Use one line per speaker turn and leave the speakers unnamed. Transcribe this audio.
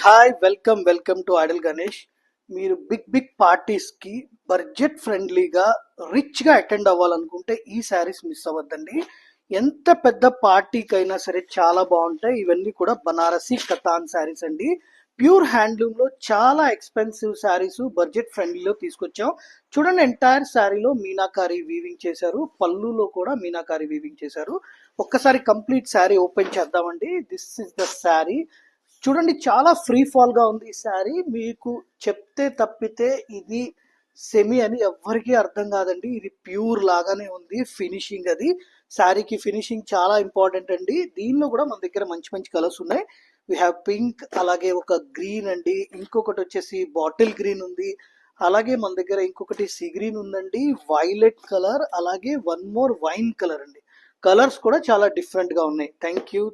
Hi welcome to Idol Ganesh. మీరు big పార్టీస్కి budget ఫ్రెండ్లీగా రిచ్గా అటెండ్ అవ్వాలనుకుంటే ఈ శారీస్ మిస్ అవ్వద్దండి. ఎంత పెద్ద పార్టీకైనా సరే చాలా బాగుంటాయి. ఇవన్నీ కూడా బనారసి కతాన్ శారీస్ అండి. ప్యూర్ హ్యాండ్లూమ్లో చాలా ఎక్స్పెన్సివ్ శారీస్ బడ్జెట్ ఫ్రెండ్లీలో తీసుకొచ్చాం. చూడండి, ఎంటైర్ శారీలో మీనాకారి వీవింగ్ చేశారు, పళ్ళులో కూడా మీనాకారి వీవింగ్ చేశారు. ఒక్కసారి కంప్లీట్ శారీ ఓపెన్ చేద్దామండి. This is the sari. చూడండి, చాలా ఫ్రీ ఫాల్ గా ఉంది ఈ శారీ. మీకు చెప్తే తప్పితే ఇది సెమీ అని ఎవ్వరికీ అర్థం కాదండి. ఇది ప్యూర్ లాగానే ఉంది ఫినిషింగ్. అది శారీకి ఫినిషింగ్ చాలా ఇంపార్టెంట్ అండి. దీనిలో కూడా మన దగ్గర మంచి మంచి కలర్స్ ఉన్నాయి. వీ హ్యావ్ పింక్, అలాగే ఒక గ్రీన్ అండి, ఇంకొకటి వచ్చేసి బాటిల్ గ్రీన్ ఉంది, అలాగే మన దగ్గర ఇంకొకటి సీ గ్రీన్ ఉందండి, వైలెట్ కలర్, అలాగే వన్ మోర్ వైన్ కలర్ అండి. కలర్స్ కూడా చాలా డిఫరెంట్ గా ఉన్నాయి. Thank you.